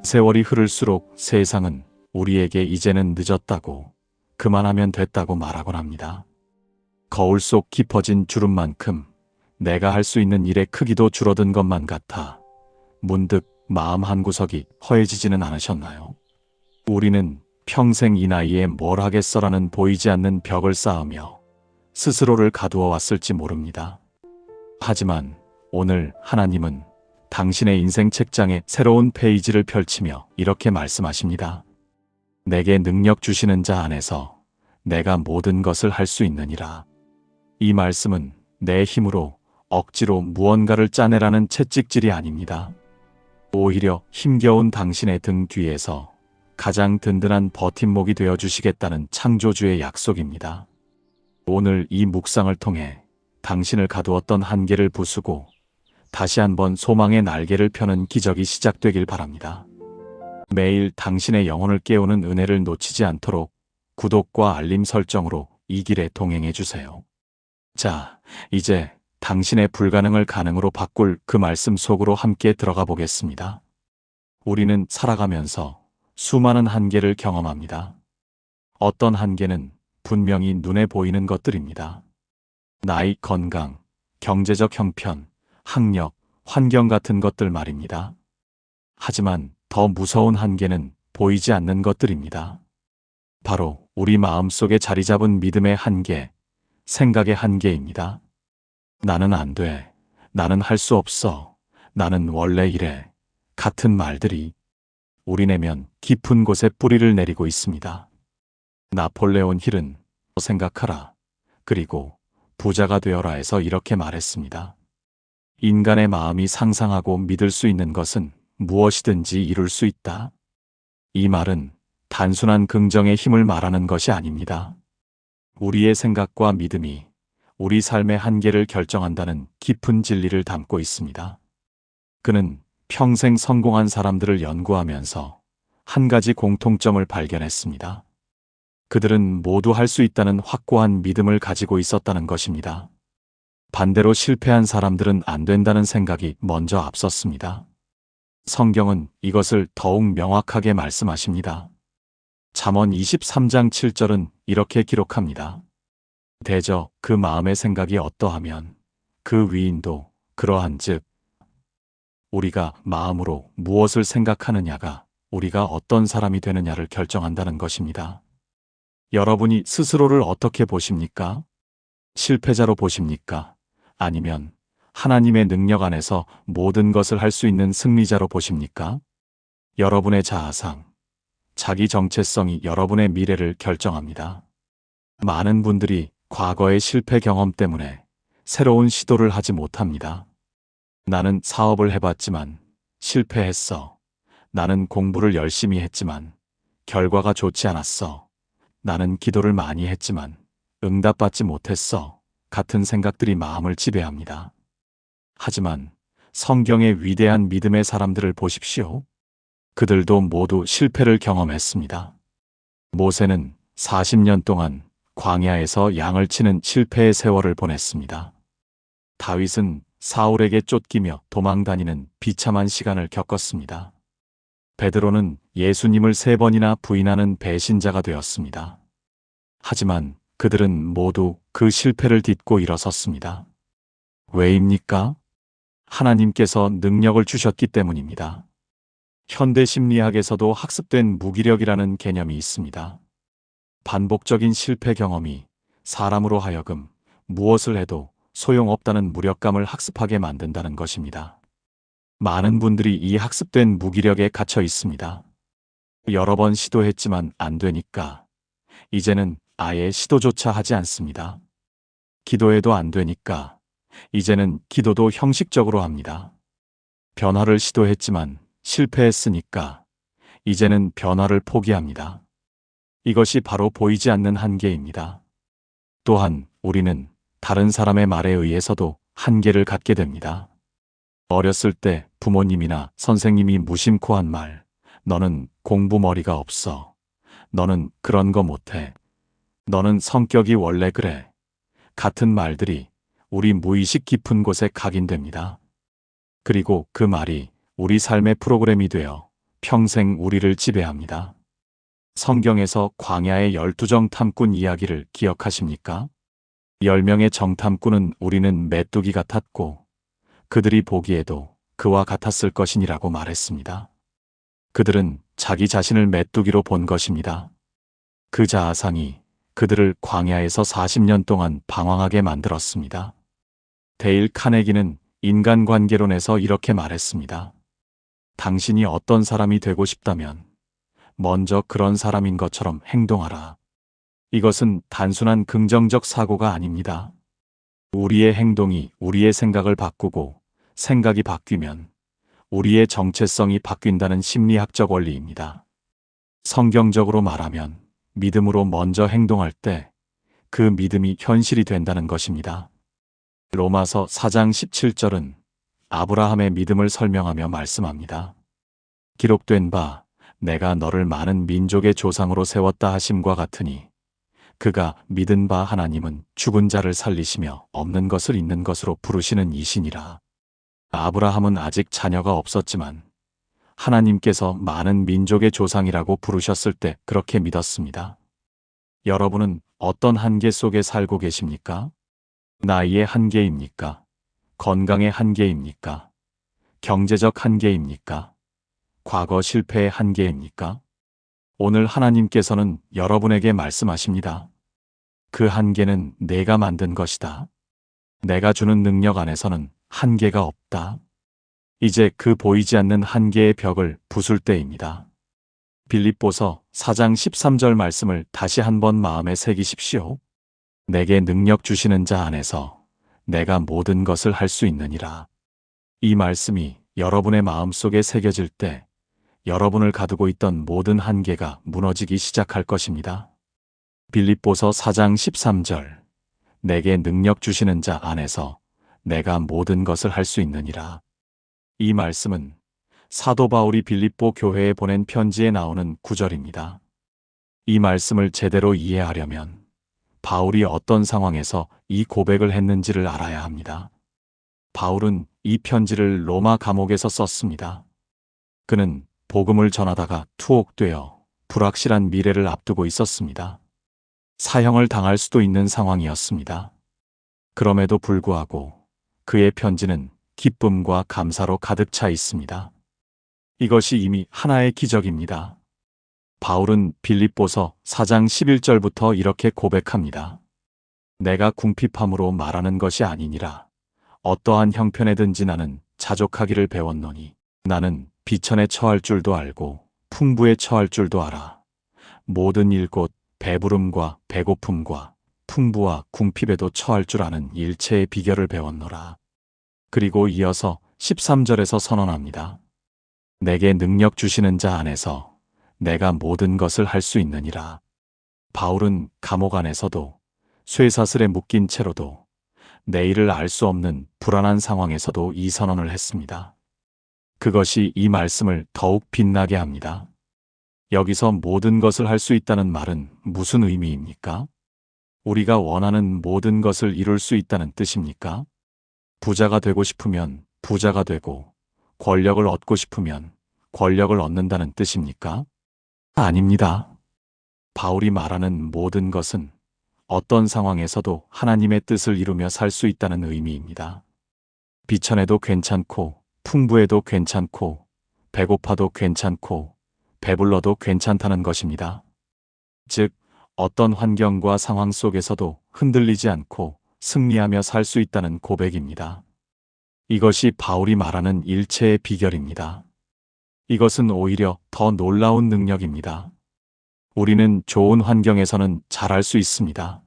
세월이 흐를수록 세상은 우리에게 이제는 늦었다고, 그만하면 됐다고 말하곤 합니다. 거울 속 깊어진 주름만큼 내가 할 수 있는 일의 크기도 줄어든 것만 같아 문득 마음 한구석이 허해지지는 않으셨나요? 우리는 평생 이 나이에 뭘 하겠어라는 보이지 않는 벽을 쌓으며 스스로를 가두어 왔을지 모릅니다. 하지만 오늘 하나님은 당신의 인생 책장에 새로운 페이지를 펼치며 이렇게 말씀하십니다. 내게 능력 주시는 자 안에서 내가 모든 것을 할 수 있느니라. 이 말씀은 내 힘으로 억지로 무언가를 짜내라는 채찍질이 아닙니다. 오히려 힘겨운 당신의 등 뒤에서 가장 든든한 버팀목이 되어주시겠다는 창조주의 약속입니다. 오늘 이 묵상을 통해 당신을 가두었던 한계를 부수고 다시 한번 소망의 날개를 펴는 기적이 시작되길 바랍니다. 매일 당신의 영혼을 깨우는 은혜를 놓치지 않도록 구독과 알림 설정으로 이 길에 동행해 주세요. 자, 이제 당신의 불가능을 가능으로 바꿀 그 말씀 속으로 함께 들어가 보겠습니다. 우리는 살아가면서 수많은 한계를 경험합니다. 어떤 한계는 분명히 눈에 보이는 것들입니다. 나이, 건강, 경제적 형편, 학력, 환경 같은 것들 말입니다. 하지만 더 무서운 한계는 보이지 않는 것들입니다. 바로 우리 마음속에 자리 잡은 믿음의 한계, 생각의 한계입니다. 나는 안 돼, 나는 할 수 없어, 나는 원래 이래 같은 말들이 우리 내면 깊은 곳에 뿌리를 내리고 있습니다. 나폴레온 힐은 생각하라, 그리고 부자가 되어라에서 이렇게 말했습니다. 인간의 마음이 상상하고 믿을 수 있는 것은 무엇이든지 이룰 수 있다. 이 말은 단순한 긍정의 힘을 말하는 것이 아닙니다. 우리의 생각과 믿음이 우리 삶의 한계를 결정한다는 깊은 진리를 담고 있습니다. 그는 평생 성공한 사람들을 연구하면서 한 가지 공통점을 발견했습니다. 그들은 모두 할 수 있다는 확고한 믿음을 가지고 있었다는 것입니다. 반대로 실패한 사람들은 안 된다는 생각이 먼저 앞섰습니다. 성경은 이것을 더욱 명확하게 말씀하십니다. 잠언 23장 7절은 이렇게 기록합니다. 대저 그 마음의 생각이 어떠하면 그 위인도 그러한즉. 우리가 마음으로 무엇을 생각하느냐가 우리가 어떤 사람이 되느냐를 결정한다는 것입니다. 여러분이 스스로를 어떻게 보십니까? 실패자로 보십니까? 아니면 하나님의 능력 안에서 모든 것을 할 수 있는 승리자로 보십니까? 여러분의 자아상, 자기 정체성이 여러분의 미래를 결정합니다. 많은 분들이 과거의 실패 경험 때문에 새로운 시도를 하지 못합니다. 나는 사업을 해봤지만 실패했어. 나는 공부를 열심히 했지만 결과가 좋지 않았어. 나는 기도를 많이 했지만 응답받지 못했어. 같은 생각들이 마음을 지배합니다. 하지만 성경의 위대한 믿음의 사람들을 보십시오. 그들도 모두 실패를 경험했습니다. 모세는 40년 동안 광야에서 양을 치는 실패의 세월을 보냈습니다. 다윗은 사울에게 쫓기며 도망다니는 비참한 시간을 겪었습니다. 베드로는 예수님을 3번이나 부인하는 배신자가 되었습니다. 하지만 그들은 모두 그 실패를 딛고 일어섰습니다. 왜입니까? 하나님께서 능력을 주셨기 때문입니다. 현대 심리학에서도 학습된 무기력이라는 개념이 있습니다. 반복적인 실패 경험이 사람으로 하여금 무엇을 해도 소용없다는 무력감을 학습하게 만든다는 것입니다. 많은 분들이 이 학습된 무기력에 갇혀 있습니다. 여러 번 시도했지만 안 되니까 이제는 아예 시도조차 하지 않습니다. 기도해도 안 되니까 이제는 기도도 형식적으로 합니다. 변화를 시도했지만 실패했으니까 이제는 변화를 포기합니다. 이것이 바로 보이지 않는 한계입니다. 또한 우리는 다른 사람의 말에 의해서도 한계를 갖게 됩니다. 어렸을 때 부모님이나 선생님이 무심코 한 말, 너는 공부 머리가 없어. 너는 그런 거 못해. 너는 성격이 원래 그래. 같은 말들이 우리 무의식 깊은 곳에 각인됩니다. 그리고 그 말이 우리 삶의 프로그램이 되어 평생 우리를 지배합니다. 성경에서 광야의 12정 탐꾼 이야기를 기억하십니까? 10명의 정탐꾼은 우리는 메뚜기 같았고 그들이 보기에도 그와 같았을 것이니라고 말했습니다. 그들은 자기 자신을 메뚜기로 본 것입니다. 그 자아상이 그들을 광야에서 40년 동안 방황하게 만들었습니다. 데일 카네기는 인간관계론에서 이렇게 말했습니다. 당신이 어떤 사람이 되고 싶다면 먼저 그런 사람인 것처럼 행동하라. 이것은 단순한 긍정적 사고가 아닙니다. 우리의 행동이 우리의 생각을 바꾸고 생각이 바뀌면 우리의 정체성이 바뀐다는 심리학적 원리입니다. 성경적으로 말하면 믿음으로 먼저 행동할 때 그 믿음이 현실이 된다는 것입니다. 로마서 4장 17절은 아브라함의 믿음을 설명하며 말씀합니다. 기록된 바 내가 너를 많은 민족의 조상으로 세웠다 하심과 같으니 그가 믿은 바 하나님은 죽은 자를 살리시며 없는 것을 있는 것으로 부르시는 이시니라. 아브라함은 아직 자녀가 없었지만 하나님께서 많은 민족의 조상이라고 부르셨을 때 그렇게 믿었습니다. 여러분은 어떤 한계 속에 살고 계십니까? 나이의 한계입니까? 건강의 한계입니까? 경제적 한계입니까? 과거 실패의 한계입니까? 오늘 하나님께서는 여러분에게 말씀하십니다. 그 한계는 내가 만든 것이다. 내가 주는 능력 안에서는 한계가 없다. 이제 그 보이지 않는 한계의 벽을 부술 때입니다. 빌립보서 4장 13절 말씀을 다시 한번 마음에 새기십시오. 내게 능력 주시는 자 안에서 내가 모든 것을 할 수 있느니라. 이 말씀이 여러분의 마음속에 새겨질 때 여러분을 가두고 있던 모든 한계가 무너지기 시작할 것입니다. 빌립보서 4장 13절 내게 능력 주시는 자 안에서 내가 모든 것을 할 수 있느니라. 이 말씀은 사도 바울이 빌립보 교회에 보낸 편지에 나오는 구절입니다. 이 말씀을 제대로 이해하려면 바울이 어떤 상황에서 이 고백을 했는지를 알아야 합니다. 바울은 이 편지를 로마 감옥에서 썼습니다. 그는 복음을 전하다가 투옥되어 불확실한 미래를 앞두고 있었습니다. 사형을 당할 수도 있는 상황이었습니다. 그럼에도 불구하고 그의 편지는 기쁨과 감사로 가득 차 있습니다. 이것이 이미 하나의 기적입니다. 바울은 빌립보서 4장 11절부터 이렇게 고백합니다. 내가 궁핍함으로 말하는 것이 아니니라. 어떠한 형편에든지 나는 자족하기를 배웠노니 나는 비천에 처할 줄도 알고 풍부에 처할 줄도 알아. 모든 일 곧 배부름과 배고픔과 풍부와 궁핍에도 처할 줄 아는 일체의 비결을 배웠노라. 그리고 이어서 13절에서 선언합니다. 내게 능력 주시는 자 안에서 내가 모든 것을 할 수 있느니라. 바울은 감옥 안에서도 쇠사슬에 묶인 채로도 내일을 알 수 없는 불안한 상황에서도 이 선언을 했습니다. 그것이 이 말씀을 더욱 빛나게 합니다. 여기서 모든 것을 할 수 있다는 말은 무슨 의미입니까? 우리가 원하는 모든 것을 이룰 수 있다는 뜻입니까? 부자가 되고 싶으면 부자가 되고 권력을 얻고 싶으면 권력을 얻는다는 뜻입니까? 아닙니다. 바울이 말하는 모든 것은 어떤 상황에서도 하나님의 뜻을 이루며 살 수 있다는 의미입니다. 비천해도 괜찮고 풍부해도 괜찮고 배고파도 괜찮고 배불러도 괜찮다는 것입니다. 즉, 어떤 환경과 상황 속에서도 흔들리지 않고 승리하며 살 수 있다는 고백입니다. 이것이 바울이 말하는 일체의 비결입니다. 이것은 오히려 더 놀라운 능력입니다. 우리는 좋은 환경에서는 잘할 수 있습니다.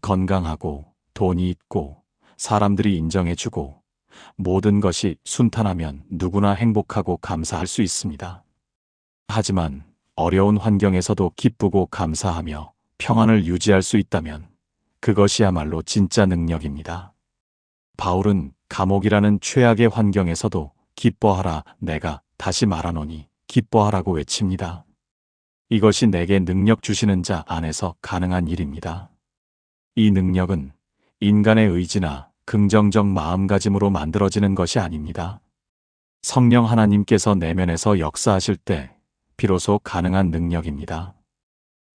건강하고 돈이 있고 사람들이 인정해주고 모든 것이 순탄하면 누구나 행복하고 감사할 수 있습니다. 하지만 어려운 환경에서도 기쁘고 감사하며 평안을 유지할 수 있다면 그것이야말로 진짜 능력입니다. 바울은 감옥이라는 최악의 환경에서도 기뻐하라 내가 다시 말하노니 기뻐하라고 외칩니다. 이것이 내게 능력 주시는 자 안에서 가능한 일입니다. 이 능력은 인간의 의지나 긍정적 마음가짐으로 만들어지는 것이 아닙니다. 성령 하나님께서 내면에서 역사하실 때 비로소 가능한 능력입니다.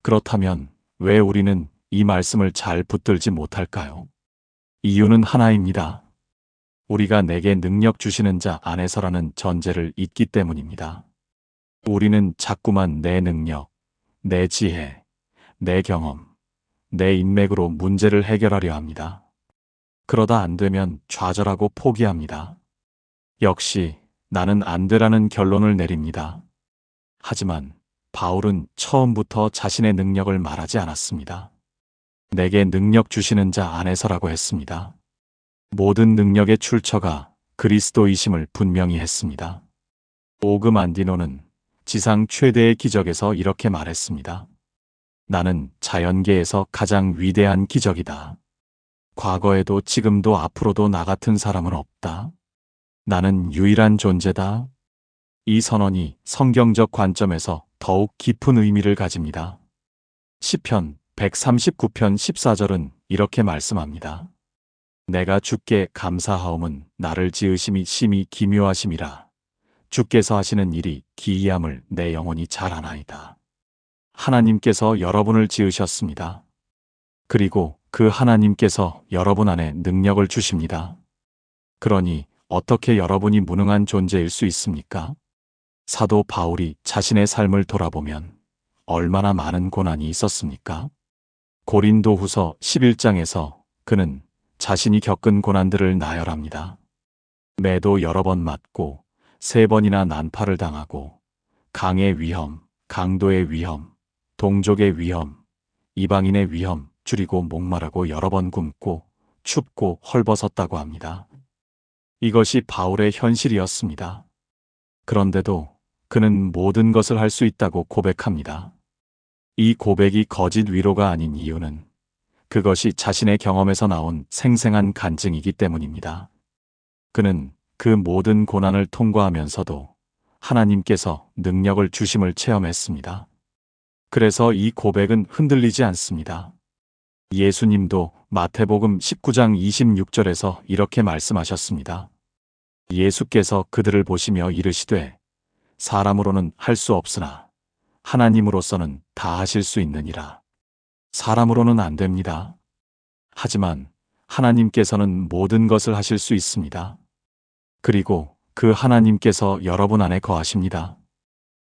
그렇다면 왜 우리는 이 말씀을 잘 붙들지 못할까요? 이유는 하나입니다. 우리가 내게 능력 주시는 자 안에서라는 전제를 잊기 때문입니다. 우리는 자꾸만 내 능력, 내 지혜, 내 경험, 내 인맥으로 문제를 해결하려 합니다. 그러다 안 되면 좌절하고 포기합니다. 역시 나는 안 되라는 결론을 내립니다. 하지만 바울은 처음부터 자신의 능력을 말하지 않았습니다. 내게 능력 주시는 자 안에서라고 했습니다. 모든 능력의 출처가 그리스도이심을 분명히 했습니다. 오금 안디노는 지상 최대의 기적에서 이렇게 말했습니다. 나는 자연계에서 가장 위대한 기적이다. 과거에도 지금도 앞으로도 나 같은 사람은 없다. 나는 유일한 존재다. 이 선언이 성경적 관점에서 더욱 깊은 의미를 가집니다. 시편 139편 14절은 이렇게 말씀합니다. 내가 주께 감사하옴은 나를 지으심이 심히 기묘하심이라. 주께서 하시는 일이 기이함을 내 영혼이 잘 아나이다. 하나님께서 여러분을 지으셨습니다. 그리고 그 하나님께서 여러분 안에 능력을 주십니다. 그러니 어떻게 여러분이 무능한 존재일 수 있습니까? 사도 바울이 자신의 삶을 돌아보면 얼마나 많은 고난이 있었습니까? 고린도후서 11장에서 그는 자신이 겪은 고난들을 나열합니다. 매도 여러 번 맞고 3번이나 난파를 당하고 강의 위험, 강도의 위험, 동족의 위험, 이방인의 위험, 줄이고 목마르고 여러 번 굶고 춥고 헐벗었다고 합니다. 이것이 바울의 현실이었습니다. 그런데도 그는 모든 것을 할 수 있다고 고백합니다. 이 고백이 거짓 위로가 아닌 이유는 그것이 자신의 경험에서 나온 생생한 간증이기 때문입니다. 그는 그 모든 고난을 통과하면서도 하나님께서 능력을 주심을 체험했습니다. 그래서 이 고백은 흔들리지 않습니다. 예수님도 마태복음 19장 26절에서 이렇게 말씀하셨습니다. 예수께서 그들을 보시며 이르시되 사람으로는 할 수 없으나 하나님으로서는 다 하실 수 있느니라. 사람으로는 안 됩니다. 하지만 하나님께서는 모든 것을 하실 수 있습니다. 그리고 그 하나님께서 여러분 안에 거하십니다.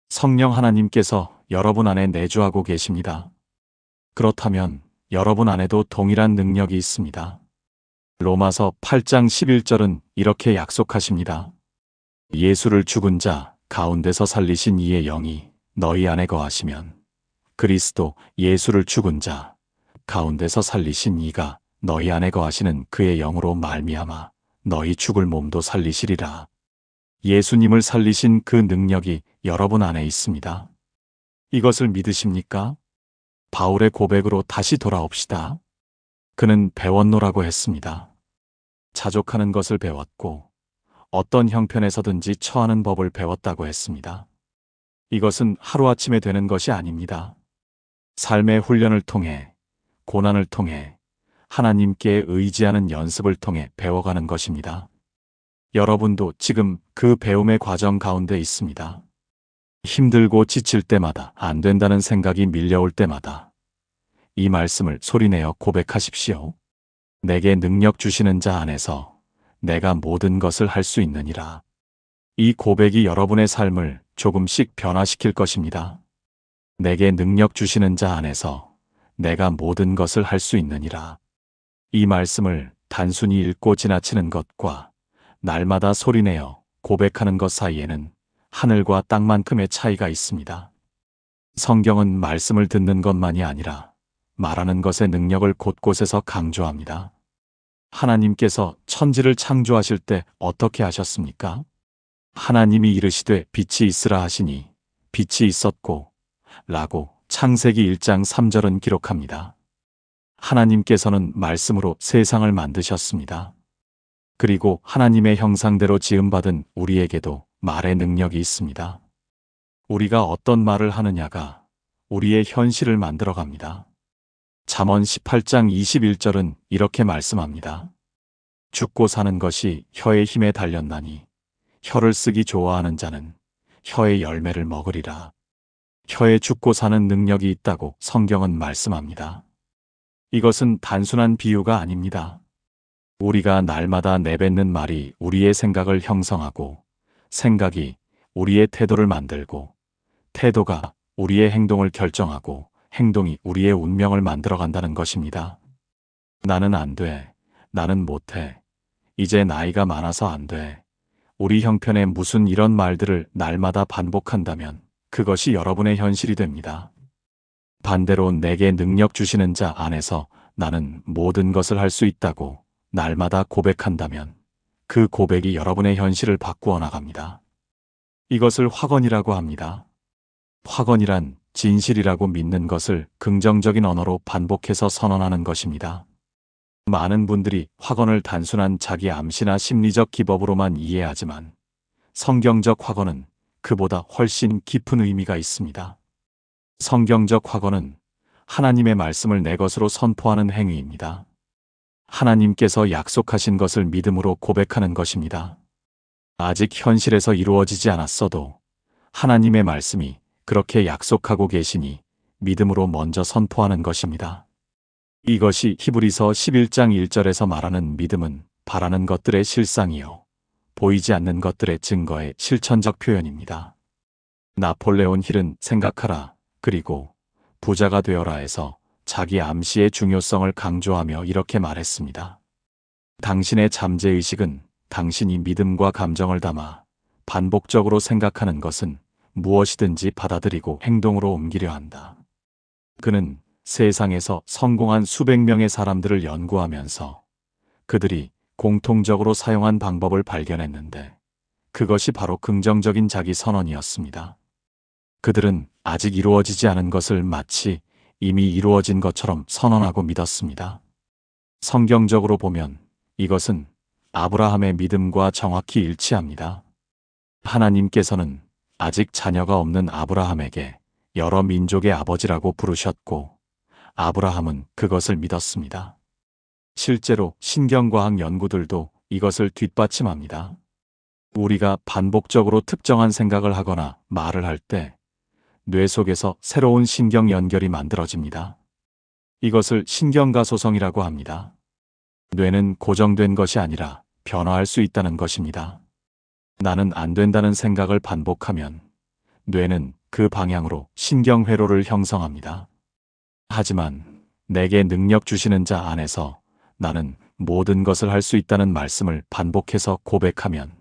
성령 하나님께서 여러분 안에 내주하고 계십니다. 그렇다면 여러분 안에도 동일한 능력이 있습니다. 로마서 8장 11절은 이렇게 약속하십니다. 예수를 죽은 자 가운데서 살리신 이의 영이 너희 안에 거하시면 그리스도 예수를 죽은 자 가운데서 살리신 이가 너희 안에 거하시는 그의 영으로 말미암아 너희 죽을 몸도 살리시리라. 예수님을 살리신 그 능력이 여러분 안에 있습니다. 이것을 믿으십니까? 바울의 고백으로 다시 돌아옵시다. 그는 배웠노라고 했습니다. 자족하는 것을 배웠고 어떤 형편에서든지 처하는 법을 배웠다고 했습니다. 이것은 하루아침에 되는 것이 아닙니다. 삶의 훈련을 통해, 고난을 통해, 하나님께 의지하는 연습을 통해 배워가는 것입니다. 여러분도 지금 그 배움의 과정 가운데 있습니다. 힘들고 지칠 때마다 안 된다는 생각이 밀려올 때마다 이 말씀을 소리내어 고백하십시오. 내게 능력 주시는 자 안에서 내가 모든 것을 할 수 있느니라. 이 고백이 여러분의 삶을 조금씩 변화시킬 것입니다. 내게 능력 주시는 자 안에서 내가 모든 것을 할 수 있느니라. 이 말씀을 단순히 읽고 지나치는 것과 날마다 소리내어 고백하는 것 사이에는 하늘과 땅만큼의 차이가 있습니다. 성경은 말씀을 듣는 것만이 아니라 말하는 것의 능력을 곳곳에서 강조합니다. 하나님께서 천지를 창조하실 때 어떻게 하셨습니까? 하나님이 이르시되 빛이 있으라 하시니 빛이 있었고 라고 창세기 1장 3절은 기록합니다. 하나님께서는 말씀으로 세상을 만드셨습니다. 그리고 하나님의 형상대로 지음받은 우리에게도 말의 능력이 있습니다. 우리가 어떤 말을 하느냐가 우리의 현실을 만들어갑니다. 잠언 18장 21절은 이렇게 말씀합니다. 죽고 사는 것이 혀의 힘에 달렸나니 혀를 쓰기 좋아하는 자는 혀의 열매를 먹으리라. 혀에 죽고 사는 능력이 있다고 성경은 말씀합니다. 이것은 단순한 비유가 아닙니다. 우리가 날마다 내뱉는 말이 우리의 생각을 형성하고, 생각이 우리의 태도를 만들고, 태도가 우리의 행동을 결정하고, 행동이 우리의 운명을 만들어간다는 것입니다. 나는 안 돼. 나는 못해. 이제 나이가 많아서 안 돼. 우리 형편에 무슨 이런 말들을 날마다 반복한다면 그것이 여러분의 현실이 됩니다. 반대로 내게 능력 주시는 자 안에서 나는 모든 것을 할 수 있다고 날마다 고백한다면 그 고백이 여러분의 현실을 바꾸어 나갑니다. 이것을 확언이라고 합니다. 확언이란 진실이라고 믿는 것을 긍정적인 언어로 반복해서 선언하는 것입니다. 많은 분들이 확언을 단순한 자기 암시나 심리적 기법으로만 이해하지만 성경적 확언은 그보다 훨씬 깊은 의미가 있습니다. 성경적 확언은 하나님의 말씀을 내 것으로 선포하는 행위입니다. 하나님께서 약속하신 것을 믿음으로 고백하는 것입니다. 아직 현실에서 이루어지지 않았어도 하나님의 말씀이 그렇게 약속하고 계시니 믿음으로 먼저 선포하는 것입니다. 이것이 히브리서 11장 1절에서 말하는 믿음은 바라는 것들의 실상이요 보이지 않는 것들의 증거의 실천적 표현입니다. 나폴레온 힐은 생각하라 그리고 부자가 되어라에서 자기 암시의 중요성을 강조하며 이렇게 말했습니다. 당신의 잠재의식은 당신이 믿음과 감정을 담아 반복적으로 생각하는 것은 무엇이든지 받아들이고 행동으로 옮기려 한다. 그는 세상에서 성공한 수백 명의 사람들을 연구하면서 그들이 공통적으로 사용한 방법을 발견했는데 그것이 바로 긍정적인 자기 선언이었습니다. 그들은 아직 이루어지지 않은 것을 마치 이미 이루어진 것처럼 선언하고 믿었습니다. 성경적으로 보면 이것은 아브라함의 믿음과 정확히 일치합니다. 하나님께서는 아직 자녀가 없는 아브라함에게 여러 민족의 아버지라고 부르셨고 아브라함은 그것을 믿었습니다. 실제로 신경과학 연구들도 이것을 뒷받침합니다. 우리가 반복적으로 특정한 생각을 하거나 말을 할 때 뇌 속에서 새로운 신경 연결이 만들어집니다. 이것을 신경가소성이라고 합니다. 뇌는 고정된 것이 아니라 변화할 수 있다는 것입니다. 나는 안 된다는 생각을 반복하면 뇌는 그 방향으로 신경회로를 형성합니다. 하지만 내게 능력 주시는 자 안에서 나는 모든 것을 할 수 있다는 말씀을 반복해서 고백하면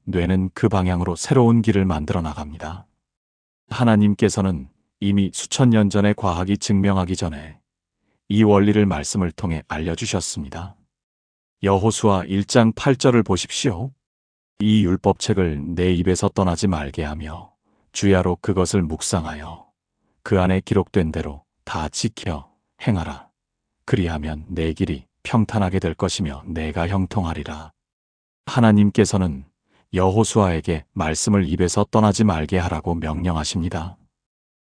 뇌는 그 방향으로 새로운 길을 만들어 나갑니다. 하나님께서는 이미 수천 년 전에 과학이 증명하기 전에 이 원리를 말씀을 통해 알려주셨습니다. 여호수아 1장 8절을 보십시오. 이 율법책을 내 입에서 떠나지 말게 하며 주야로 그것을 묵상하여 그 안에 기록된 대로 다 지켜 행하라. 그리하면 내 길이 평탄하게 될 것이며 내가 형통하리라. 하나님께서는 여호수아에게 말씀을 입에서 떠나지 말게 하라고 명령하십니다.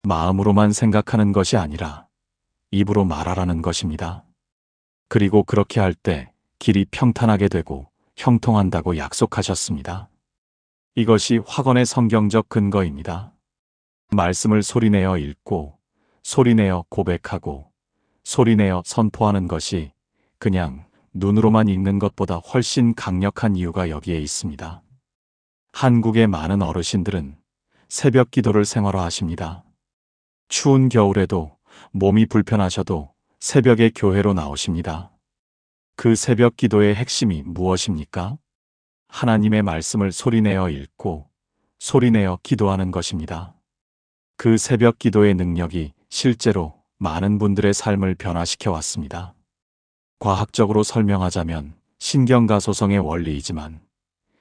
마음으로만 생각하는 것이 아니라 입으로 말하라는 것입니다. 그리고 그렇게 할 때 길이 평탄하게 되고 형통한다고 약속하셨습니다. 이것이 확언의 성경적 근거입니다. 말씀을 소리내어 읽고 소리내어 고백하고 소리내어 선포하는 것이 그냥 눈으로만 읽는 것보다 훨씬 강력한 이유가 여기에 있습니다. 한국의 많은 어르신들은 새벽 기도를 생활화하십니다. 추운 겨울에도 몸이 불편하셔도 새벽에 교회로 나오십니다. 그 새벽 기도의 핵심이 무엇입니까? 하나님의 말씀을 소리내어 읽고 소리내어 기도하는 것입니다. 그 새벽 기도의 능력이 실제로 많은 분들의 삶을 변화시켜 왔습니다. 과학적으로 설명하자면 신경가소성의 원리이지만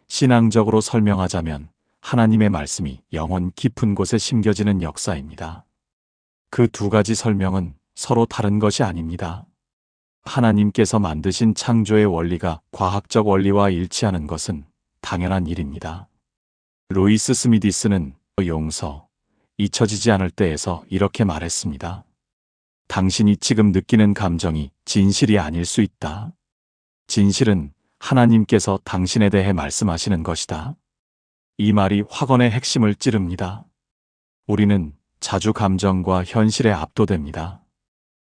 신앙적으로 설명하자면 하나님의 말씀이 영혼 깊은 곳에 심겨지는 역사입니다. 그 두 가지 설명은 서로 다른 것이 아닙니다. 하나님께서 만드신 창조의 원리가 과학적 원리와 일치하는 것은 당연한 일입니다. 루이스 스미디스는 용서, 잊혀지지 않을 때에서 이렇게 말했습니다. 당신이 지금 느끼는 감정이 진실이 아닐 수 있다. 진실은 하나님께서 당신에 대해 말씀하시는 것이다. 이 말이 확언의 핵심을 찌릅니다. 우리는 자주 감정과 현실에 압도됩니다.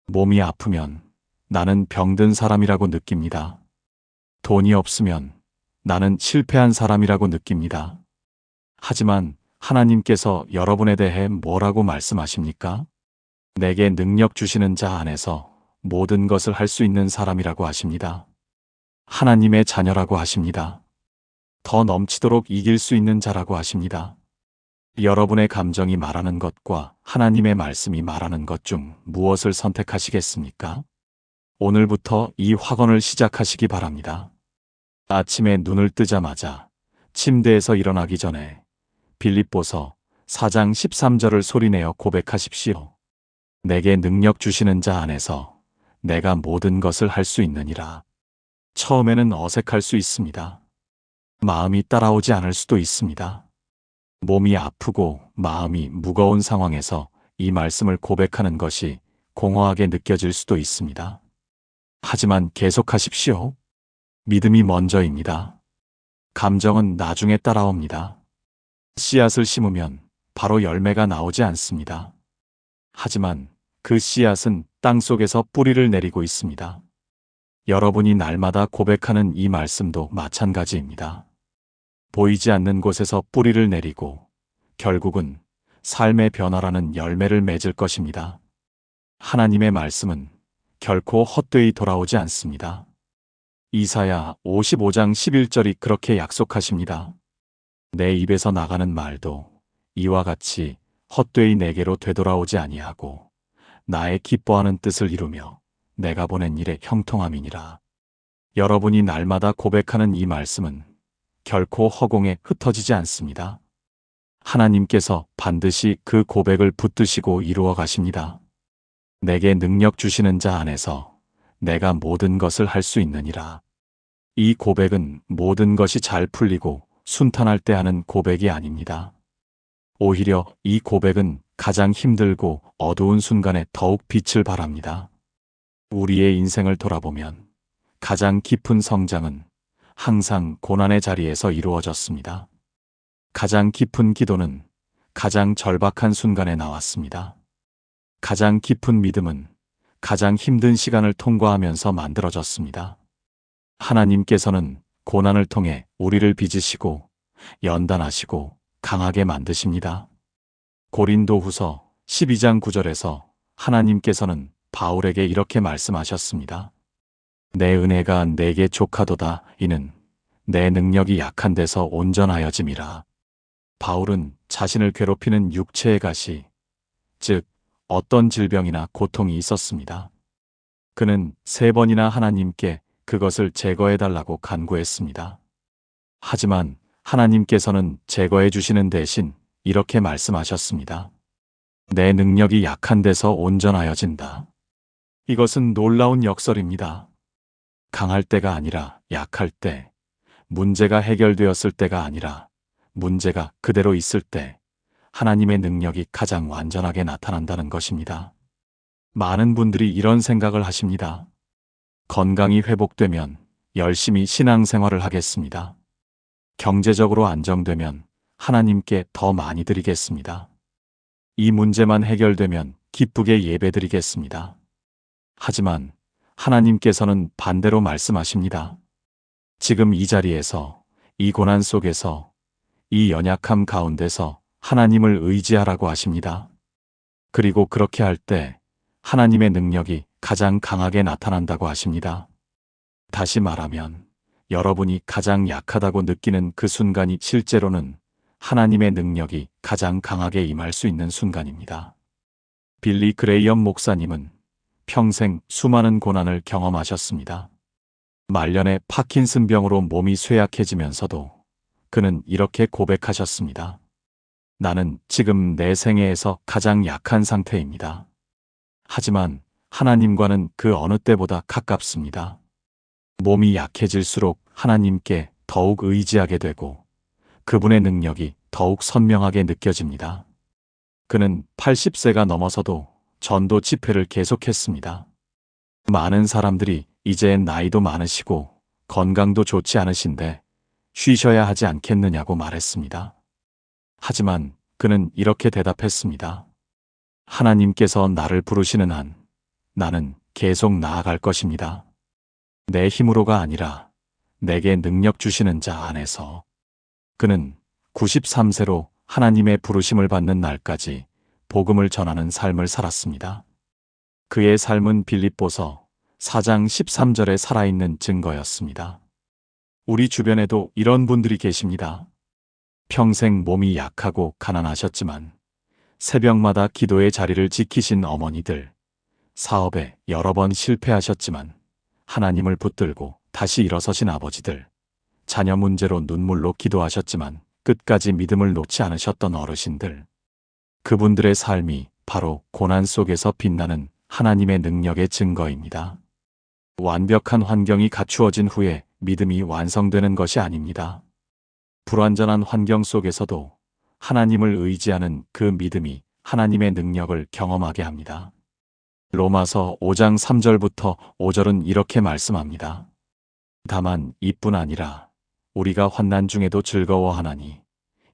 몸이 아프면 나는 병든 사람이라고 느낍니다. 돈이 없으면 나는 실패한 사람이라고 느낍니다. 하지만 하나님께서 여러분에 대해 뭐라고 말씀하십니까? 내게 능력 주시는 자 안에서 모든 것을 할 수 있는 사람이라고 하십니다. 하나님의 자녀라고 하십니다. 더 넘치도록 이길 수 있는 자라고 하십니다. 여러분의 감정이 말하는 것과 하나님의 말씀이 말하는 것 중 무엇을 선택하시겠습니까? 오늘부터 이 확언을 시작하시기 바랍니다. 아침에 눈을 뜨자마자 침대에서 일어나기 전에 빌립보서 4장 13절을 소리내어 고백하십시오. 내게 능력 주시는 자 안에서 내가 모든 것을 할 수 있느니라. 처음에는 어색할 수 있습니다. 마음이 따라오지 않을 수도 있습니다. 몸이 아프고 마음이 무거운 상황에서 이 말씀을 고백하는 것이 공허하게 느껴질 수도 있습니다. 하지만 계속하십시오. 믿음이 먼저입니다. 감정은 나중에 따라옵니다. 씨앗을 심으면 바로 열매가 나오지 않습니다. 하지만 그 씨앗은 땅 속에서 뿌리를 내리고 있습니다. 여러분이 날마다 고백하는 이 말씀도 마찬가지입니다. 보이지 않는 곳에서 뿌리를 내리고 결국은 삶의 변화라는 열매를 맺을 것입니다. 하나님의 말씀은 결코 헛되이 돌아오지 않습니다. 이사야 55장 11절이 그렇게 약속하십니다. 내 입에서 나가는 말도 이와 같이 헛되이 내게로 되돌아오지 아니하고 나의 기뻐하는 뜻을 이루며 내가 보낸 일에 형통함이니라. 여러분이 날마다 고백하는 이 말씀은 결코 허공에 흩어지지 않습니다. 하나님께서 반드시 그 고백을 붙드시고 이루어 가십니다. 내게 능력 주시는 자 안에서 내가 모든 것을 할 수 있느니라. 이 고백은 모든 것이 잘 풀리고 순탄할 때 하는 고백이 아닙니다. 오히려 이 고백은 가장 힘들고 어두운 순간에 더욱 빛을 발합니다. 우리의 인생을 돌아보면 가장 깊은 성장은 항상 고난의 자리에서 이루어졌습니다. 가장 깊은 기도는 가장 절박한 순간에 나왔습니다. 가장 깊은 믿음은 가장 힘든 시간을 통과하면서 만들어졌습니다. 하나님께서는 고난을 통해 우리를 빚으시고 연단하시고 강하게 만드십니다. 고린도후서 12장 9절에서 하나님께서는 바울에게 이렇게 말씀하셨습니다. 내 은혜가 내게 족하도다. 이는 내 능력이 약한 데서 온전하여짐이라. 바울은 자신을 괴롭히는 육체의 가시, 즉 어떤 질병이나 고통이 있었습니다. 그는 3번이나 하나님께 그것을 제거해달라고 간구했습니다. 하지만 하나님께서는 제거해 주시는 대신 이렇게 말씀하셨습니다. 내 능력이 약한 데서 온전하여진다. 이것은 놀라운 역설입니다. 강할 때가 아니라 약할 때, 문제가 해결되었을 때가 아니라 문제가 그대로 있을 때 하나님의 능력이 가장 완전하게 나타난다는 것입니다. 많은 분들이 이런 생각을 하십니다. 건강이 회복되면 열심히 신앙생활을 하겠습니다. 경제적으로 안정되면 하나님께 더 많이 드리겠습니다. 이 문제만 해결되면 기쁘게 예배드리겠습니다. 하지만 하나님께서는 반대로 말씀하십니다. 지금 이 자리에서, 이 고난 속에서, 이 연약함 가운데서 하나님을 의지하라고 하십니다. 그리고 그렇게 할 때 하나님의 능력이 가장 강하게 나타난다고 하십니다. 다시 말하면 여러분이 가장 약하다고 느끼는 그 순간이 실제로는 하나님의 능력이 가장 강하게 임할 수 있는 순간입니다. 빌리 그레이엄 목사님은 평생 수많은 고난을 경험하셨습니다. 말년에 파킨슨병으로 몸이 쇠약해지면서도 그는 이렇게 고백하셨습니다. 나는 지금 내 생애에서 가장 약한 상태입니다. 하지만 하나님과는 그 어느 때보다 가깝습니다. 몸이 약해질수록 하나님께 더욱 의지하게 되고 그분의 능력이 더욱 선명하게 느껴집니다. 그는 80세가 넘어서도 전도 집회를 계속했습니다. 많은 사람들이 이제 나이도 많으시고 건강도 좋지 않으신데 쉬셔야 하지 않겠느냐고 말했습니다. 하지만 그는 이렇게 대답했습니다. 하나님께서 나를 부르시는 한 나는 계속 나아갈 것입니다. 내 힘으로가 아니라 내게 능력 주시는 자 안에서. 그는 93세로 하나님의 부르심을 받는 날까지 복음을 전하는 삶을 살았습니다. 그의 삶은 빌립보서 4장 13절에 살아있는 증거였습니다. 우리 주변에도 이런 분들이 계십니다. 평생 몸이 약하고 가난하셨지만 새벽마다 기도의 자리를 지키신 어머니들, 사업에 여러 번 실패하셨지만 하나님을 붙들고 다시 일어서신 아버지들, 자녀 문제로 눈물로 기도하셨지만 끝까지 믿음을 놓지 않으셨던 어르신들, 그분들의 삶이 바로 고난 속에서 빛나는 하나님의 능력의 증거입니다. 완벽한 환경이 갖추어진 후에 믿음이 완성되는 것이 아닙니다. 불완전한 환경 속에서도 하나님을 의지하는 그 믿음이 하나님의 능력을 경험하게 합니다. 로마서 5장 3절부터 5절은 이렇게 말씀합니다. 다만 이뿐 아니라 우리가 환난 중에도 즐거워하나니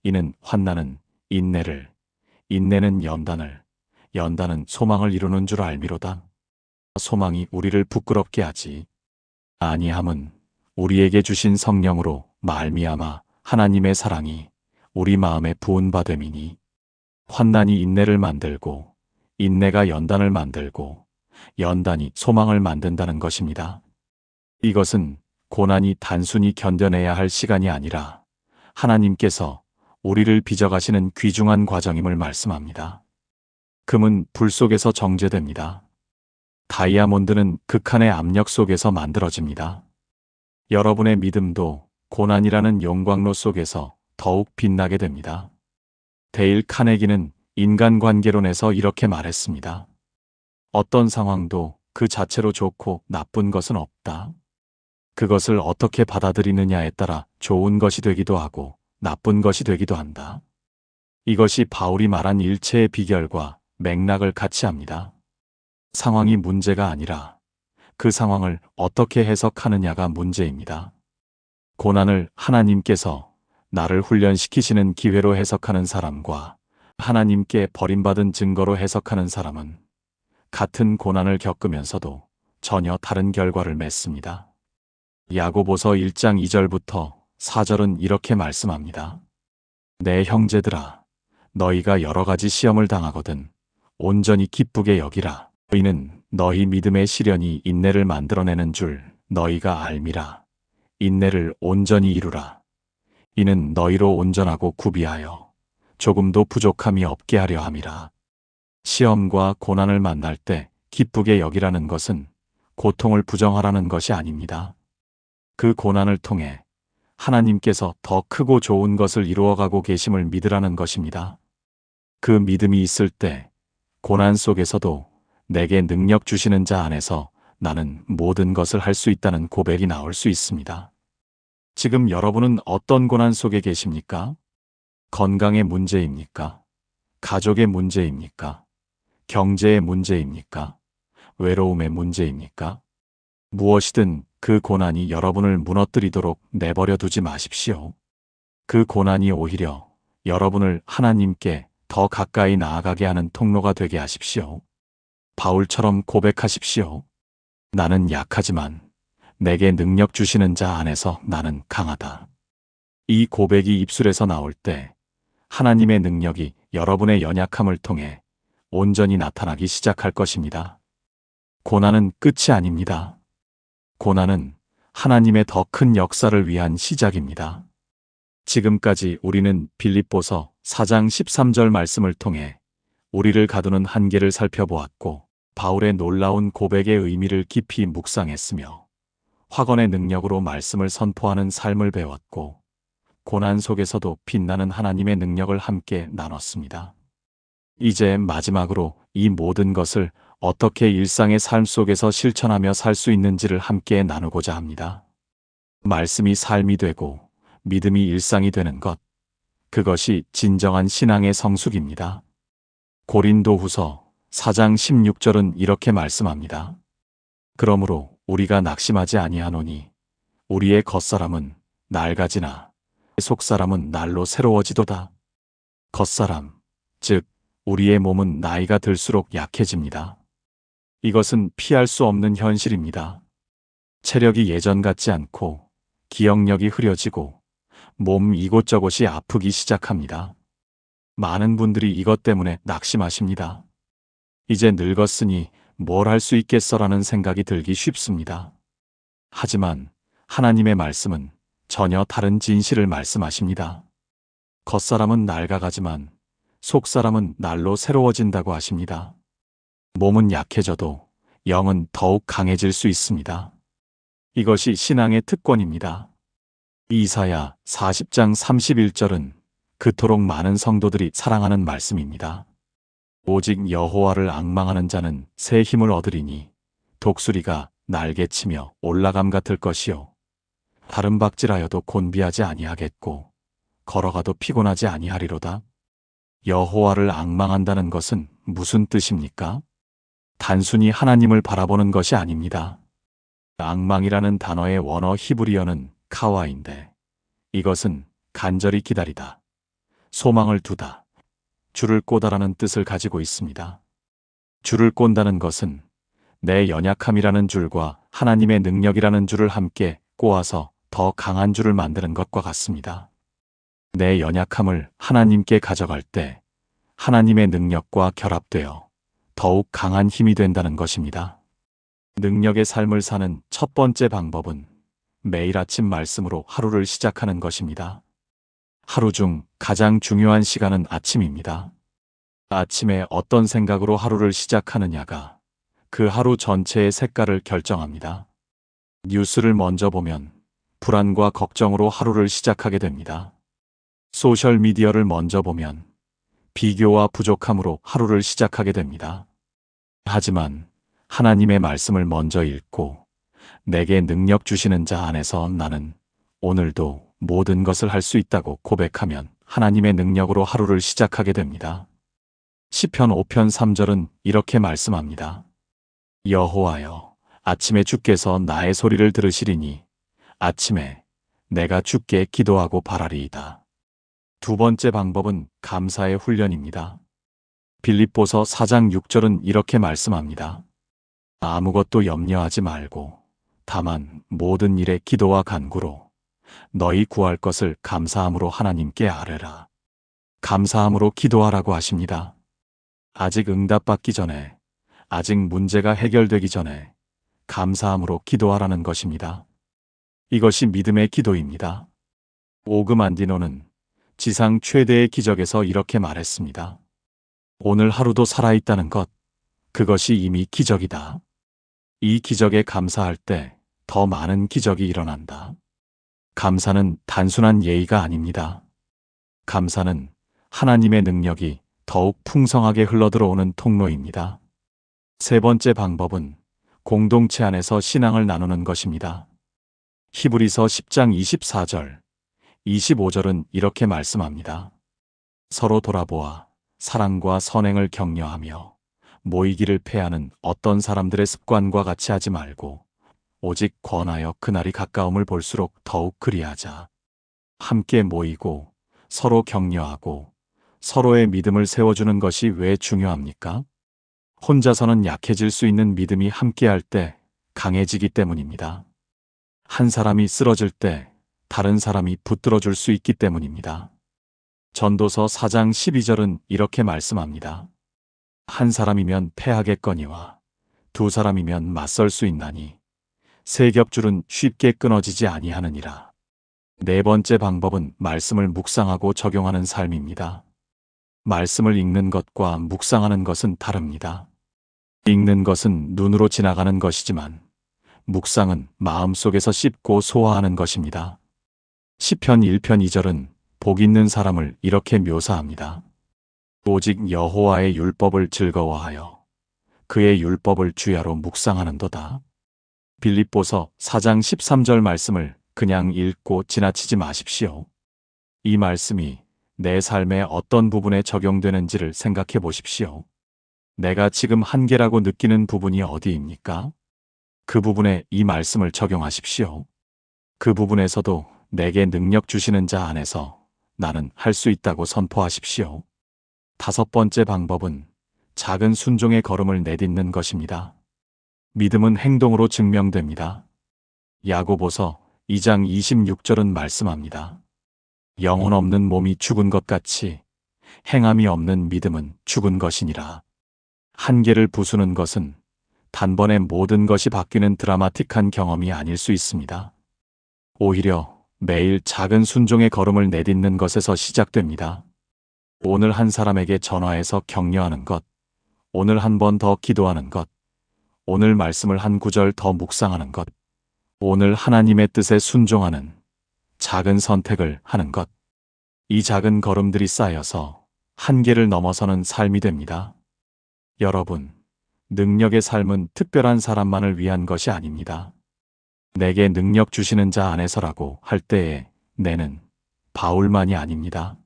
이는 환난은 인내를, 인내는 연단을, 연단은 소망을 이루는 줄 알미로다. 소망이 우리를 부끄럽게 하지 아니함은 우리에게 주신 성령으로 말미암아 하나님의 사랑이 우리 마음에 부은 바 됨이니 환난이 인내를 만들고 인내가 연단을 만들고 연단이 소망을 만든다는 것입니다. 이것은 고난이 단순히 견뎌내야 할 시간이 아니라 하나님께서 우리를 빚어가시는 귀중한 과정임을 말씀합니다. 금은 불 속에서 정제됩니다. 다이아몬드는 극한의 압력 속에서 만들어집니다. 여러분의 믿음도 고난이라는 용광로 속에서 더욱 빛나게 됩니다. 데일 카네기는 인간관계론에서 이렇게 말했습니다. 어떤 상황도 그 자체로 좋고 나쁜 것은 없다. 그것을 어떻게 받아들이느냐에 따라 좋은 것이 되기도 하고 나쁜 것이 되기도 한다. 이것이 바울이 말한 일체의 비결과 맥락을 같이 합니다. 상황이 문제가 아니라 그 상황을 어떻게 해석하느냐가 문제입니다. 고난을 하나님께서 나를 훈련시키시는 기회로 해석하는 사람과 하나님께 버림받은 증거로 해석하는 사람은 같은 고난을 겪으면서도 전혀 다른 결과를 맺습니다. 야고보서 1장 2절부터 4절은 이렇게 말씀합니다. 내 형제들아, 너희가 여러 가지 시험을 당하거든 온전히 기쁘게 여기라. 이는 너희 믿음의 시련이 인내를 만들어내는 줄 너희가 알미라. 인내를 온전히 이루라. 이는 너희로 온전하고 구비하여 조금도 부족함이 없게 하려 함이라. 시험과 고난을 만날 때 기쁘게 여기라는 것은 고통을 부정하라는 것이 아닙니다. 그 고난을 통해 하나님께서 더 크고 좋은 것을 이루어가고 계심을 믿으라는 것입니다. 그 믿음이 있을 때 고난 속에서도 내게 능력 주시는 자 안에서 나는 모든 것을 할 수 있다는 고백이 나올 수 있습니다. 지금 여러분은 어떤 고난 속에 계십니까? 건강의 문제입니까? 가족의 문제입니까? 경제의 문제입니까? 외로움의 문제입니까? 무엇이든 그 고난이 여러분을 무너뜨리도록 내버려 두지 마십시오. 그 고난이 오히려 여러분을 하나님께 더 가까이 나아가게 하는 통로가 되게 하십시오. 바울처럼 고백하십시오. 나는 약하지만 내게 능력 주시는 자 안에서 나는 강하다. 이 고백이 입술에서 나올 때 하나님의 능력이 여러분의 연약함을 통해 온전히 나타나기 시작할 것입니다. 고난은 끝이 아닙니다. 고난은 하나님의 더 큰 역사를 위한 시작입니다. 지금까지 우리는 빌립보서 4장 13절 말씀을 통해 우리를 가두는 한계를 살펴보았고 바울의 놀라운 고백의 의미를 깊이 묵상했으며 확언의 능력으로 말씀을 선포하는 삶을 배웠고 고난 속에서도 빛나는 하나님의 능력을 함께 나눴습니다. 이제 마지막으로 이 모든 것을 어떻게 일상의 삶 속에서 실천하며 살 수 있는지를 함께 나누고자 합니다. 말씀이 삶이 되고 믿음이 일상이 되는 것, 그것이 진정한 신앙의 성숙입니다. 고린도후서 4장 16절은 이렇게 말씀합니다. 그러므로 우리가 낙심하지 아니하노니 우리의 겉사람은 낡아지나 속사람은 날로 새로워지도다. 겉사람, 즉 우리의 몸은 나이가 들수록 약해집니다. 이것은 피할 수 없는 현실입니다. 체력이 예전 같지 않고 기억력이 흐려지고 몸 이곳저곳이 아프기 시작합니다. 많은 분들이 이것 때문에 낙심하십니다. 이제 늙었으니 뭘 할 수 있겠어라는 생각이 들기 쉽습니다. 하지만 하나님의 말씀은 전혀 다른 진실을 말씀하십니다. 겉사람은 낡아가지만 속사람은 날로 새로워진다고 하십니다. 몸은 약해져도 영은 더욱 강해질 수 있습니다. 이것이 신앙의 특권입니다. 이사야 40장 31절은 그토록 많은 성도들이 사랑하는 말씀입니다. 오직 여호와를 앙망하는 자는 새 힘을 얻으리니 독수리가 날개치며 올라감 같을 것이요 다른 박질하여도 곤비하지 아니하겠고 걸어가도 피곤하지 아니하리로다. 여호와를 앙망한다는 것은 무슨 뜻입니까? 단순히 하나님을 바라보는 것이 아닙니다. 앙망이라는 단어의 원어 히브리어는 카와인데 이것은 간절히 기다리다, 소망을 두다, 줄을 꼬다라는 뜻을 가지고 있습니다. 줄을 꼰다는 것은 내 연약함이라는 줄과 하나님의 능력이라는 줄을 함께 꼬아서 더 강한 줄을 만드는 것과 같습니다. 내 연약함을 하나님께 가져갈 때 하나님의 능력과 결합되어 더욱 강한 힘이 된다는 것입니다. 능력의 삶을 사는 첫 번째 방법은 매일 아침 말씀으로 하루를 시작하는 것입니다. 하루 중 가장 중요한 시간은 아침입니다. 아침에 어떤 생각으로 하루를 시작하느냐가 그 하루 전체의 색깔을 결정합니다. 뉴스를 먼저 보면 불안과 걱정으로 하루를 시작하게 됩니다. 소셜미디어를 먼저 보면 비교와 부족함으로 하루를 시작하게 됩니다. 하지만 하나님의 말씀을 먼저 읽고 내게 능력 주시는 자 안에서 나는 오늘도 모든 것을 할 수 있다고 고백하면 하나님의 능력으로 하루를 시작하게 됩니다. 시편 5편 3절은 이렇게 말씀합니다. 여호와여, 아침에 주께서 나의 소리를 들으시리니 아침에 내가 주께 기도하고 바라리이다. 두 번째 방법은 감사의 훈련입니다. 빌립보서 4장 6절은 이렇게 말씀합니다. 아무것도 염려하지 말고 다만 모든 일에 기도와 간구로 너희 구할 것을 감사함으로 하나님께 아뢰라. 감사함으로 기도하라고 하십니다. 아직 응답받기 전에, 아직 문제가 해결되기 전에 감사함으로 기도하라는 것입니다. 이것이 믿음의 기도입니다. 오금 안디노는 지상 최대의 기적에서 이렇게 말했습니다. 오늘 하루도 살아있다는 것, 그것이 이미 기적이다. 이 기적에 감사할 때 더 많은 기적이 일어난다. 감사는 단순한 예의가 아닙니다. 감사는 하나님의 능력이 더욱 풍성하게 흘러들어오는 통로입니다. 세 번째 방법은 공동체 안에서 신앙을 나누는 것입니다. 히브리서 10장 24절, 25절은 이렇게 말씀합니다. 서로 돌아보아 사랑과 선행을 격려하며 모이기를 패하는 어떤 사람들의 습관과 같이 하지 말고 오직 권하여 그날이 가까움을 볼수록 더욱 그리하자. 함께 모이고 서로 격려하고 서로의 믿음을 세워주는 것이 왜 중요합니까? 혼자서는 약해질 수 있는 믿음이 함께할 때 강해지기 때문입니다. 한 사람이 쓰러질 때 다른 사람이 붙들어줄 수 있기 때문입니다. 전도서 4장 12절은 이렇게 말씀합니다. 한 사람이면 패하겠거니와 두 사람이면 맞설 수 있나니 세 겹줄은 쉽게 끊어지지 아니하느니라. 네 번째 방법은 말씀을 묵상하고 적용하는 삶입니다. 말씀을 읽는 것과 묵상하는 것은 다릅니다. 읽는 것은 눈으로 지나가는 것이지만 묵상은 마음속에서 씹고 소화하는 것입니다. 시편 1편 2절은 복 있는 사람을 이렇게 묘사합니다. 오직 여호와의 율법을 즐거워하여 그의 율법을 주야로 묵상하는도다. 빌립보서 4장 13절 말씀을 그냥 읽고 지나치지 마십시오. 이 말씀이 내 삶의 어떤 부분에 적용되는지를 생각해 보십시오. 내가 지금 한계라고 느끼는 부분이 어디입니까? 그 부분에 이 말씀을 적용하십시오. 그 부분에서도 내게 능력 주시는 자 안에서 나는 할 수 있다고 선포하십시오. 5번째 방법은 작은 순종의 걸음을 내딛는 것입니다. 믿음은 행동으로 증명됩니다. 야고보서 2장 26절은 말씀합니다. 영혼 없는 몸이 죽은 것 같이 행함이 없는 믿음은 죽은 것이니라. 한계를 부수는 것은 단번에 모든 것이 바뀌는 드라마틱한 경험이 아닐 수 있습니다. 오히려 매일 작은 순종의 걸음을 내딛는 것에서 시작됩니다. 오늘 한 사람에게 전화해서 격려하는 것, 오늘 한 번 더 기도하는 것, 오늘 말씀을 한 구절 더 묵상하는 것, 오늘 하나님의 뜻에 순종하는 작은 선택을 하는 것. 이 작은 걸음들이 쌓여서 한계를 넘어서는 삶이 됩니다. 여러분, 능력의 삶은 특별한 사람만을 위한 것이 아닙니다. 내게 능력 주시는 자 안에서라고 할 때에 내는 바울만이 아닙니다.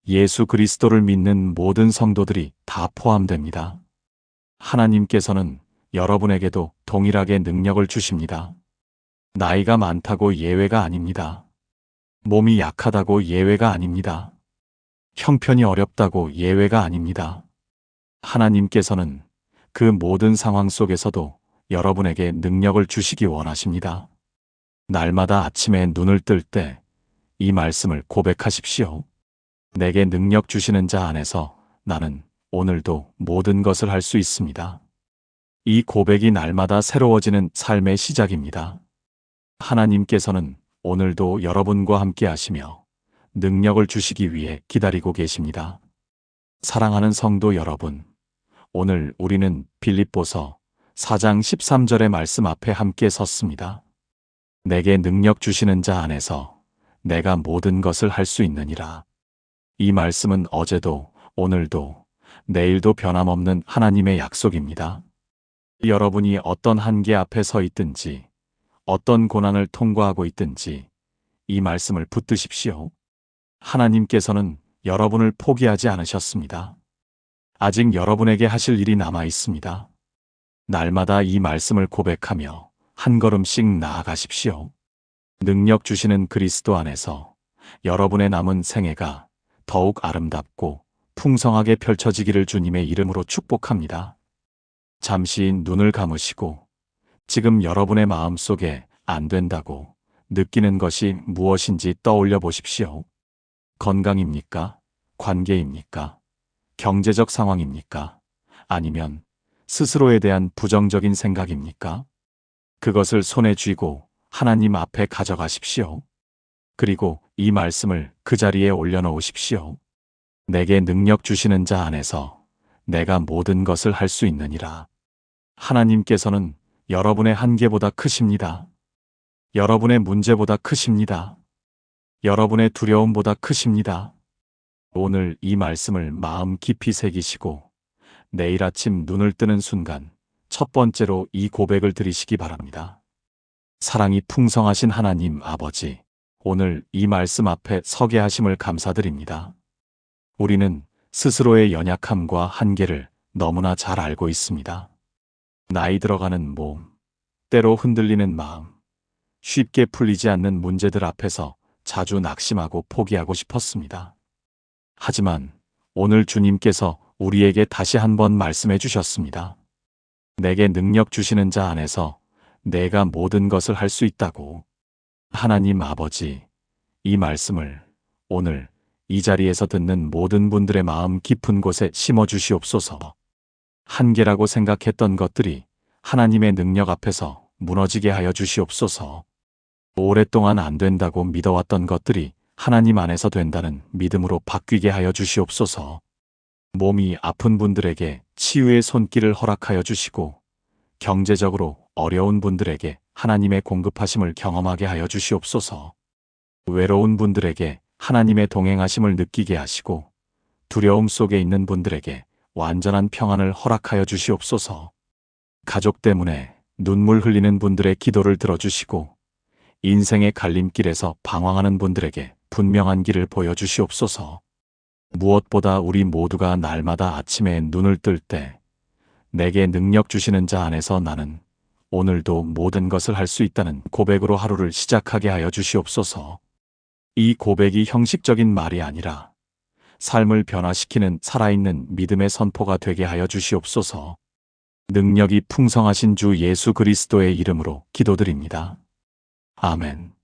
예수 그리스도를 믿는 모든 성도들이 다 포함됩니다. 하나님께서는 여러분에게도 동일하게 능력을 주십니다. 나이가 많다고 예외가 아닙니다. 몸이 약하다고 예외가 아닙니다. 형편이 어렵다고 예외가 아닙니다. 하나님께서는 그 모든 상황 속에서도 여러분에게 능력을 주시기 원하십니다. 날마다 아침에 눈을 뜰 때 이 말씀을 고백하십시오. 내게 능력 주시는 자 안에서 나는 오늘도 모든 것을 할 수 있습니다. 이 고백이 날마다 새로워지는 삶의 시작입니다. 하나님께서는 오늘도 여러분과 함께 하시며 능력을 주시기 위해 기다리고 계십니다. 사랑하는 성도 여러분, 오늘 우리는 빌립보서 4장 13절의 말씀 앞에 함께 섰습니다. 내게 능력 주시는 자 안에서 내가 모든 것을 할 수 있느니라. 이 말씀은 어제도 오늘도 내일도 변함없는 하나님의 약속입니다. 여러분이 어떤 한계 앞에 서 있든지 어떤 고난을 통과하고 있든지 이 말씀을 붙드십시오. 하나님께서는 여러분을 포기하지 않으셨습니다. 아직 여러분에게 하실 일이 남아 있습니다. 날마다 이 말씀을 고백하며 한 걸음씩 나아가십시오. 능력 주시는 그리스도 안에서 여러분의 남은 생애가 더욱 아름답고 풍성하게 펼쳐지기를 주님의 이름으로 축복합니다. 잠시 눈을 감으시고 지금 여러분의 마음속에 안 된다고 느끼는 것이 무엇인지 떠올려 보십시오. 건강입니까? 관계입니까? 경제적 상황입니까? 아니면 스스로에 대한 부정적인 생각입니까? 그것을 손에 쥐고 하나님 앞에 가져가십시오. 그리고 이 말씀을 그 자리에 올려놓으십시오. 내게 능력 주시는 자 안에서 내가 모든 것을 할 수 있느니라. 하나님께서는 여러분의 한계보다 크십니다. 여러분의 문제보다 크십니다. 여러분의 두려움보다 크십니다. 오늘 이 말씀을 마음 깊이 새기시고 내일 아침 눈을 뜨는 순간 첫 번째로 이 고백을 드리시기 바랍니다. 사랑이 풍성하신 하나님 아버지, 오늘 이 말씀 앞에 서게 하심을 감사드립니다. 우리는 스스로의 연약함과 한계를 너무나 잘 알고 있습니다. 나이 들어가는 몸, 때로 흔들리는 마음, 쉽게 풀리지 않는 문제들 앞에서 자주 낙심하고 포기하고 싶었습니다. 하지만 오늘 주님께서 우리에게 다시 한번 말씀해 주셨습니다. 내게 능력 주시는 자 안에서 내가 모든 것을 할 수 있다고. 하나님 아버지, 이 말씀을 오늘 이 자리에서 듣는 모든 분들의 마음 깊은 곳에 심어 주시옵소서. 한계라고 생각했던 것들이 하나님의 능력 앞에서 무너지게 하여 주시옵소서. 오랫동안 안 된다고 믿어왔던 것들이 하나님 안에서 된다는 믿음으로 바뀌게 하여 주시옵소서. 몸이 아픈 분들에게 치유의 손길을 허락하여 주시고 경제적으로 어려운 분들에게 하나님의 공급하심을 경험하게 하여 주시옵소서. 외로운 분들에게 하나님의 동행하심을 느끼게 하시고 두려움 속에 있는 분들에게 완전한 평안을 허락하여 주시옵소서. 가족 때문에 눈물 흘리는 분들의 기도를 들어주시고 인생의 갈림길에서 방황하는 분들에게 분명한 길을 보여주시옵소서. 무엇보다 우리 모두가 날마다 아침에 눈을 뜰 때 내게 능력 주시는 자 안에서 나는 오늘도 모든 것을 할 수 있다는 고백으로 하루를 시작하게 하여 주시옵소서. 이 고백이 형식적인 말이 아니라 삶을 변화시키는 살아있는 믿음의 선포가 되게 하여 주시옵소서. 능력이 풍성하신 주 예수 그리스도의 이름으로 기도드립니다. 아멘.